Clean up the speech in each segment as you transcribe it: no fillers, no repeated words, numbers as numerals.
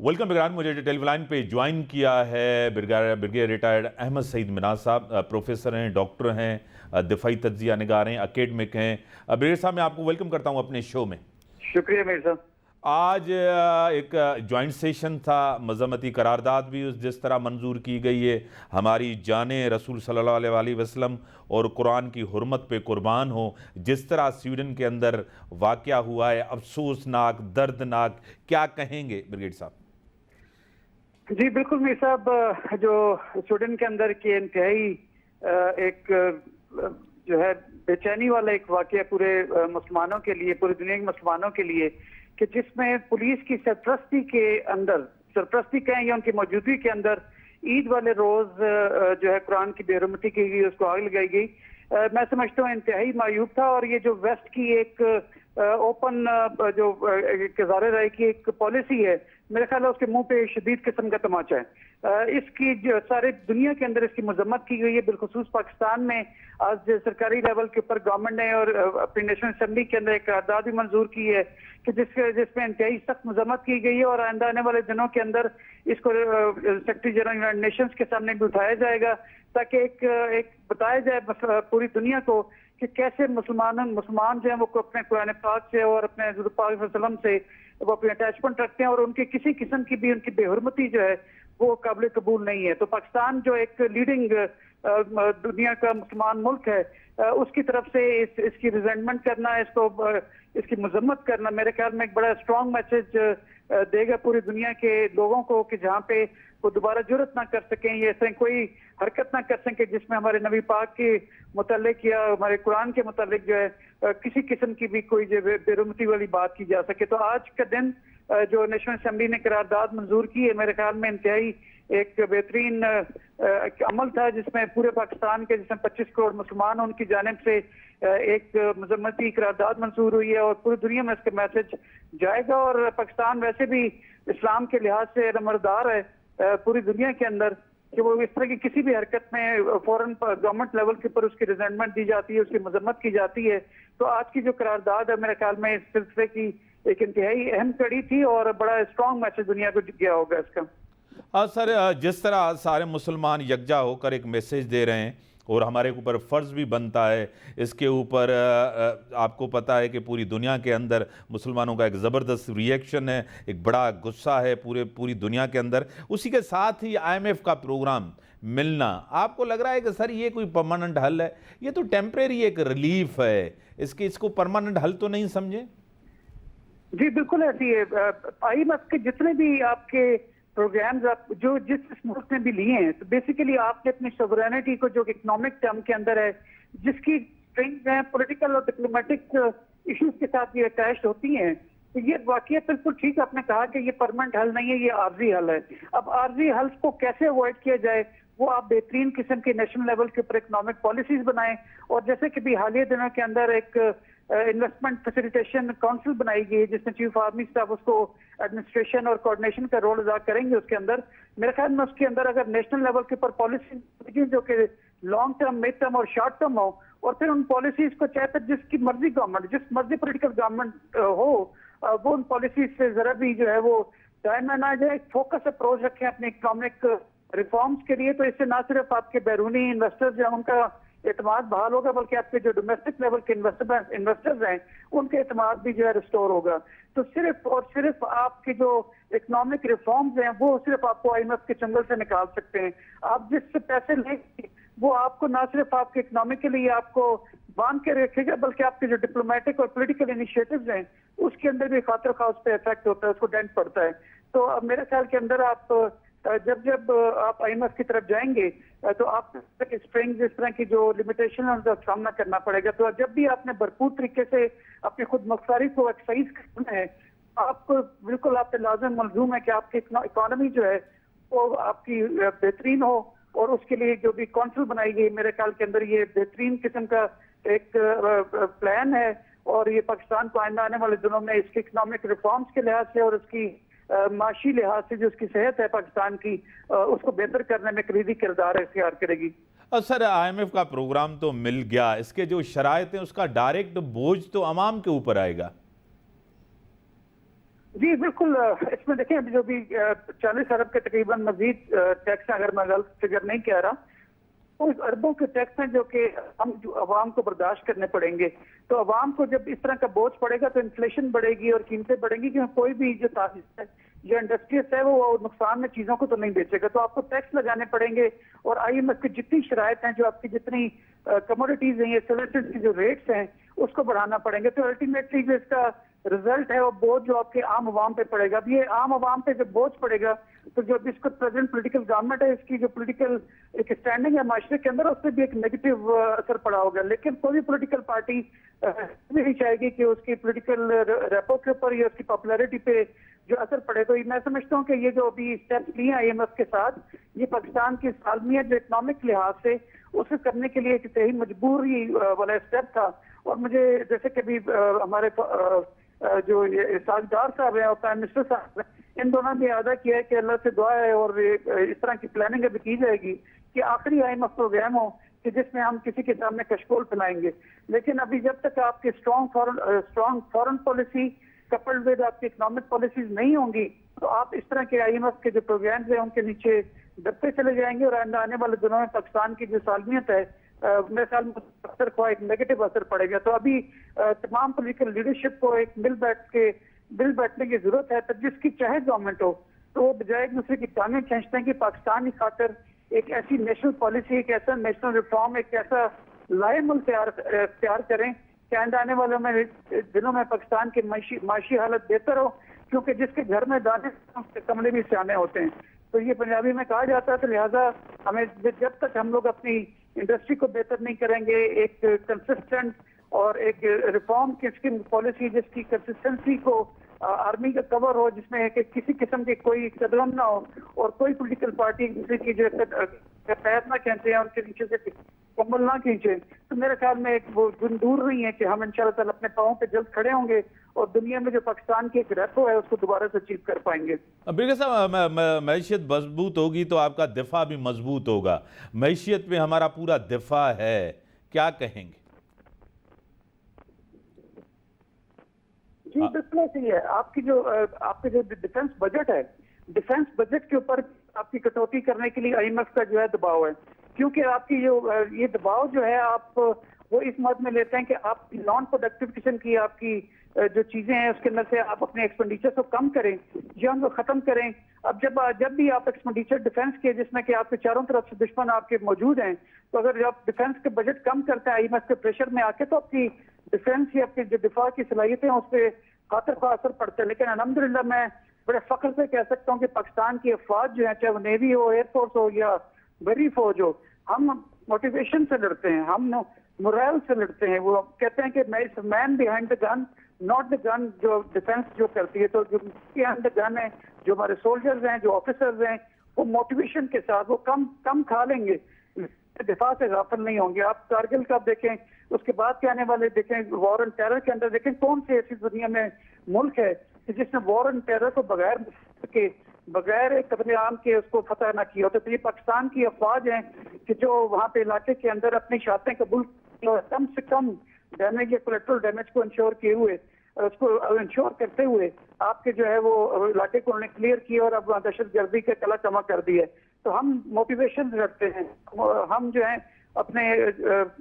Welcome बिगरान। मुझे telephone line पे join किया है ब्रिगेडियर रिटायर्ड अहमद सईद मिनाज साहब। प्रोफेसर हैं, डॉक्टर हैं, दिफाई तज्जिया निगार हैं, एकेडमिक हैं। ब्रिगेडियर साहब, मैं आपको वेलकम करता हूं अपने शो में। शुक्रिया मेर साहब। आज एक जॉइंट सेशन था, मज़म्मती करारदाद भी जिस तरह मंजूर की गई है। हमारी जाने रसूल सल्लल्लाहु अलैहि वसल्लम और कुरान की हुर्मत पे कुर्बान हो। जिस तरह स्वीडन के अंदर वाक़या हुआ है, अफसोसनाक, दर्दनाक, क्या कहेंगे ब्रिगेडियर साहब? जी बिल्कुल मीर साहब, जो स्वीडन के अंदर की इंतहाई एक जो है बेचैनी वाला एक वाक़या पूरे मुसलमानों के लिए, पूरी दुनिया के मुसलमानों के लिए, कि जिसमें पुलिस की सरपरस्ती के अंदर, सरपरस्ती कहें या उनकी मौजूदगी के अंदर, ईद वाले रोज जो है कुरान की बेरुमती की गई, उसको आग लगाई गई। मैं समझता हूँ इंतहाई मायूब था। और ये जो वेस्ट की एक ओपन जो ज़ाहिर राय की एक पॉलिसी है, मेरे ख्याल है उसके मुंह पे शदीद किस्म का तमाचा है। इसकी जो सारी दुनिया के अंदर इसकी मजम्मत की गई है। बिलखुसूस पाकिस्तान में आज सरकारी लेवल के ऊपर गवर्नमेंट ने और अपनी नेशनल असेंबली के अंदर एक करारदाद भी मंजूर की है कि जिसमें इंतहाई सख्त मजम्मत की गई है। और आइंदा आने वाले दिनों के अंदर इसको सेक्रेटरी जनरल यूनाइटेड नेशंस के सामने भी उठाया जाएगा, ताकि एक बताया जाए पूरी दुनिया को कि कैसे मुसलमान जो है वो अपने कुरान पाक से और अपने हज़रत पाक सल्लल्लाहु अलैहि वसल्लम से वो अपनी अटैचमेंट रखते हैं, और उनकी किसी किस्म की भी उनकी बेहुरमती जो है वो काबिल कबूल नहीं है। तो पाकिस्तान जो एक लीडिंग दुनिया का मुसलमान मुल्क है, उसकी तरफ से इसकी रिजेंटमेंट करना, इसकी मजम्मत करना मेरे ख्याल में एक बड़ा स्ट्रॉन्ग मैसेज देगा पूरी दुनिया के लोगों को, कि जहाँ पे वो दोबारा जुर्रत ना कर सकें, ये ऐसे कोई हरकत ना कर सकें जिसमें हमारे नबी पाक के मुतालिक या हमारे कुरान के मुतालिक जो है किसी किस्म की भी कोई जो बेरुमती वाली बात की जा सके। तो आज का दिन जो नेशनल असेंबली ने करारदाद मंजूर की है, मेरे ख्याल में इंतहाई एक बेहतरीन अमल था, जिसमें पूरे पाकिस्तान के जिसमें 25 करोड़ मुसलमान हैं, उनकी जानिब से एक मजम्मती करारदाद मंजूर हुई है। और पूरी दुनिया में इसका मैसेज जाएगा। और पाकिस्तान वैसे भी इस्लाम के लिहाज से नंबरदार है पूरी दुनिया के अंदर, कि वो इस तरह की किसी भी हरकत में फौरन गवर्नमेंट लेवल के ऊपर उसकी रिजेंटमेंट दी जाती है, उसकी मजम्मत की जाती है। तो आज की जो करारदाद है, मेरे ख्याल में इस सिलसिले की एक इंतहाई अहम कड़ी थी और बड़ा स्ट्रॉन्ग मैसेज दुनिया को गया होगा इसका। हाँ सर, जिस तरह सारे मुसलमान यकजा होकर एक मैसेज दे रहे हैं और हमारे ऊपर फ़र्ज़ भी बनता है इसके ऊपर, आपको पता है कि पूरी दुनिया के अंदर मुसलमानों का एक ज़बरदस्त रिएक्शन है, एक बड़ा गुस्सा है पूरी दुनिया के अंदर। उसी के साथ ही IMF का प्रोग्राम मिलना, आपको लग रहा है कि सर ये कोई परमानेंट हल है? ये तो टेम्परेरी एक रिलीफ है, इसको परमानेंट हल तो नहीं समझे? जी बिल्कुल ऐसी है। IMF के जितने भी आपके प्रोग्राम्स आप जो जिस मुल्क ने भी लिए हैं, तो बेसिकली आपने अपनी सोवरेनिटी को जो इकोनॉमिक टर्म के अंदर है, जिसकी स्ट्रिंग्स हैं पॉलिटिकल और डिप्लोमेटिक इश्यूज के साथ ये अटैच्ड होती हैं, तो ये वाकई बिल्कुल ठीक आपने कहा कि ये परमानेंट हल नहीं है, ये आर्जी हल है। अब आर्जी हल को कैसे अवॉइड किया जाए, वो आप बेहतरीन किस्म के नेशनल लेवल के ऊपर इकोनॉमिक पॉलिसीज बनाएं। और जैसे कि भी हालिया दिनों के अंदर एक इन्वेस्टमेंट फैसिलिटेशन काउंसिल बनाई गई है, जिसमें चीफ आर्मी स्टाफ उसको एडमिनिस्ट्रेशन और कोऑर्डिनेशन का रोल अदा करेंगे। उसके अंदर मेरे ख्याल में उसके अंदर अगर नेशनल लेवल के ऊपर पॉलिसी जो कि लॉन्ग टर्म, मिड टर्म और शॉर्ट टर्म हो, और फिर उन पॉलिसीज को चाहे जिसकी मर्जी गवर्नमेंट, जिस मर्जी पोलिटिकल गवर्नमेंट हो, वो उन पॉलिसीज से जरा भी जो है वो टाइम में ना जाए, एक फोकस अप्रोच रखें अपने इकोनॉमिक रिफॉर्म्स के लिए। तो इससे ना सिर्फ आपके बैरूनी इन्वेस्टर्स जो उनका एतमाद बहाल होगा, बल्कि आपके जो डोमेस्टिक लेवल के इन्वेस्टर्स हैं उनके एतमाद भी जो है रिस्टोर होगा। तो सिर्फ और सिर्फ आपके जो इकोनॉमिक रिफॉर्म्स हैं वो सिर्फ आपको IMF के चंगल से निकाल सकते हैं। आप जिससे पैसे लेंगे वो आपको ना सिर्फ आपके इकोनॉमिकली आपको बांध के रखेगा, बल्कि आपके जो डिप्लोमेटिक और पॉलिटिकल इनिशिएटिव्स हैं उसके अंदर भी खातिर खा उस पर इफेक्ट होता है, उसको डेंट पड़ता है। तो अब मेरे ख्याल के अंदर आप जब आप IMF की तरफ जाएंगे तो आप स्ट्रिंग्स, इस तरह की जो लिमिटेशन है उनका सामना करना पड़ेगा। तो जब भी आपने भरपूर तरीके से अपनी खुद मुख्तारी को एक्सरसाइज करना है, आपको बिल्कुल आप पे लाज़िम मलज़ूम है कि आपकी इकोनॉमी जो है वो आपकी बेहतरीन हो। और उसके लिए जो भी काउंसिल बनाई गई, मेरे ख्याल के अंदर ये बेहतरीन किस्म का एक प्लान है। और ये पाकिस्तान को आइंदा आने वाले दिनों में इसके इकोनॉमिक रिफॉर्म्स के लिहाज से और उसकी माशी लिहाज से जो उसकी सेहत है पाकिस्तान की, उसको बेहतर करने में कलीदी किरदार इख्तियार करेगी। सर, IMF का प्रोग्राम तो मिल गया, इसके जो शराइत हैं उसका डायरेक्ट बोझ तो अवाम के ऊपर आएगा। جی بالکل، اس میں دیکھیں ابھی جو بھی 40 ارب کے تقریباً مزید ٹیکس ہیں، اگر میں غلط فگر نہیں کہہ رہا، وہ اربوں کے ٹیکس ہیں جو کہ ہم جو عوام کو برداشت کرنے پڑیں گے. تو عوام کو جب اس طرح کا بوجھ پڑے گا تو انفلیشن بڑھے گی اور قیمتیں بڑھیں گی، کیونکہ کوئی بھی جو تاجر ہے یا انڈسٹریز ہے وہ نقصان میں چیزوں کو تو نہیں بیچے گا. تو آپ کو ٹیکس لگانے پڑیں گے، اور IMF کی جتنی شرائط ہیں، جو آپ کی جتنی کموڈیٹیز ہیں یا سروسز کی جو ریٹس ہیں، اس کو بڑھانا پڑیں گے. تو الٹیمیٹلی جو اس کا رزلٹ ہے وہ بوجھ جو آپ کے عام عوام پہ پڑے گا. اب یہ عام عوام پہ جب بوجھ پڑے گا تو جو اس کو پریزنٹ پولیٹیکل گورنمنٹ ہے، اس کی جو پولیٹیکل ایک اسٹینڈنگ ہے معاشرے کے اندر، اس پہ بھی ایک نیگیٹو اثر پڑا ہوگا. لیکن کوئی بھی پولیٹیکل پارٹی نہیں چاہے گی کہ اس کی پولیٹیکل ریپو کے اوپر یا اس کی پاپولیرٹی پہ جو اثر پڑے. تو میں سمجھتا ہوں کہ یہ جو ابھی اسٹیپس لیے ہیں IMF کے ساتھ، یہ پاکستان کی سالمیت جو اکنامک لحاظ سے اسے کرنے کے لیے ایک صحیح مجبوری والا اسٹیپ تھا. اور مجھے جیسے کہ ابھی ہمارے جو ساجدار صاحب ہیں اور پرائم منسٹر صاحب ہیں، ان دونوں نے ادا کیا ہے کہ اللہ سے دعا ہے اور اس طرح کی پلاننگ ابھی کی جائے گی کہ آخری IMF پروگرام ہو کہ جس میں ہم کسی کے سامنے کشکول پھیلائیں گے. لیکن ابھی جب تک آپ کی strong foreign policy coupled with آپ کی اکنامک پالیسیز نہیں ہوں گی تو آپ اس طرح کے IMF کے جو پروگرامز ہیں ان کے نیچے دبتے چلے جائیں گے، اور آنے والے دنوں میں پاکستان کی جو سالمیت ہے میرے خیال میں اثر کو ایک نیگیٹو اثر پڑے گا. تو ابھی تمام پولیٹیکل لیڈرشپ کو ایک مل بیٹھنے کی ضرورت ہے. تو جس کی چاہے گورنمنٹ ہو تو وہ بجائے ایک دوسرے کی ٹانگیں کھینچتے ہیں کہ پاکستان کی خاطر ایک ایسی نیشنل پالیسی، ایک ایسا نیشنل ریفارم، ایک ایسا لائے ملک تیار کریں کہ آنے والوں میں دنوں میں پاکستان کی معاشی حالت بہتر ہو، کیونکہ جس کے گھر میں دانے اس کے کمرے بھی سیانے ہوتے ہیں. تو یہ پنجابی میں کہا جاتا ہے. تو لہٰذا ہمیں جب تک ہم لوگ اپنی انڈسٹری کو بہتر نہیں کریں گے، ایک کنسسٹنٹ اور ایک ریفارم کی پالیسی جس کی کنسسٹنسی کو آرمی کا کور ہو، جس میں کہ کسی قسم کے کوئی قدم نہ ہو اور کوئی پولیٹیکل پارٹی دوسرے کی جو پیر نہ کھینچے ہیں، ان کے نیچے سے کمبل نہ کھینچے، تو میرے خیال میں ایک وہ دن دور نہیں ہے کہ ہم انشاءاللہ تعالی اپنے پاؤں پہ جلد کھڑے ہوں گے اور دنیا میں جو پاکستان کی ایک ریپو ہے اس کو دوبارہ سے اچیو کر پائیں گے. برگر صاحب، معیشت مضبوط ہوگی تو آپ کا دفاع بھی مضبوط ہوگا. معیشت میں ہمارا پورا دفاع ہے، کیا کہیں گے؟ جی بالکل ایسی ہے. آپ کے جو ڈیفنس بجٹ ہے، ڈیفنس بجٹ کے اوپر آپ کی کٹوتی کرنے کے لیے IMF کا جو ہے دباؤ ہے. کیونکہ آپ کی یہ دباؤ جو ہے آپ وہ اس مد میں لیتے ہیں کہ آپ نان پروڈکٹیو قسم کی آپ کی جو چیزیں ہیں اس کے اندر سے آپ اپنے ایکسپینڈیچر کو کم کریں یا ان کو ختم کریں. اب جب بھی آپ ایکسپینڈیچر ڈیفنس کے جس میں کہ آپ کے چاروں طرف سے دشمن آپ کے موجود ہیں، تو اگر آپ ڈیفنس کے بجٹ کم کرتے ہیں IMF کے پریشر میں آ کے، تو آپ کی ڈیفنس یا آپ کی جو دفاع کی صلاحیتیں ہیں اس پہ خاطر خواہ اثر پڑتا ہے. لیکن الحمدللہ میں بڑے فخر سے کہہ سکتا ہوں کہ پاکستان کی افواج جو ہیں، چاہے وہ نیوی ہو، ایئر فورس ہو یا بحری فوج ہو، ہم موٹیویشن سے لڑتے ہیں، ہم مورائل سے لڑتے ہیں. وہ کہتے ہیں کہ مین behind the gun not the گن جو ڈیفنس جو کرتی ہے. تو جو بیہائنڈ دا گن ہے، جو ہمارے سولجرز ہیں، جو آفیسرز ہیں، وہ موٹیویشن کے ساتھ وہ کم کھا لیں گے، دفاع سے غافل نہیں ہوں گے. آپ کارگل کا دیکھیں، اس کے بعد کے آنے والے دیکھیں، وار اینڈ ٹیرر کے اندر دیکھیں کون سے ایسی دنیا میں ملک ہے جس نے وار اینڈ ٹیرر کو بغیر قتل عام کے اس کو فتح نہ کیا ہوتا. تو یہ پاکستان کی افواج ہیں کہ جو وہاں پہ علاقے کے اندر اپنی شاختیں قبول کم سے کم ڈیمیج یا کولیٹرل ڈیمیج کو انشور کیے ہوئے، اس کو انشور کرتے ہوئے آپ کے جو ہے وہ علاقے کو انہوں نے کلیئر کیا اور اب دہشت گردی کا کلا کما کر دی ہے. تو ہم موٹیویشن لڑتے ہیں، ہم جو ہیں اپنے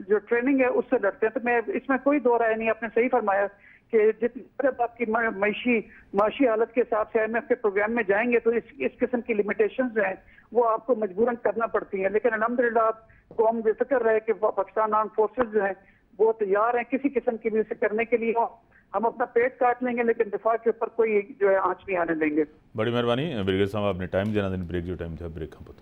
جو ٹریننگ ہے اس سے لڑتے ہیں. تو میں اس میں کوئی دو رائے نہیں. آپ نے صحیح فرمایا کہ جتنے آپ کی معاشی حالت کے حساب سے IMF کے پروگرام میں جائیں گے تو اس قسم کی لمیٹیشنز ہیں وہ آپ کو مجبوراً کرنا پڑتی ہیں. لیکن الحمدللہ آپ کو ہم بے فکر رہے کہ پاکستان آرم فورسز جو ہیں وہ تیار ہیں کسی قسم کی بھی اسے کرنے کے لیے. ہم اپنا پیٹ کاٹ لیں گے لیکن دفاع کے اوپر کوئی جو ہے آنچ نہیں آنے دیں گے. بڑی مہربانی برگر صاحب، آپ نے ٹائم دینا، بریک جو ٹائم تھا بریک ہم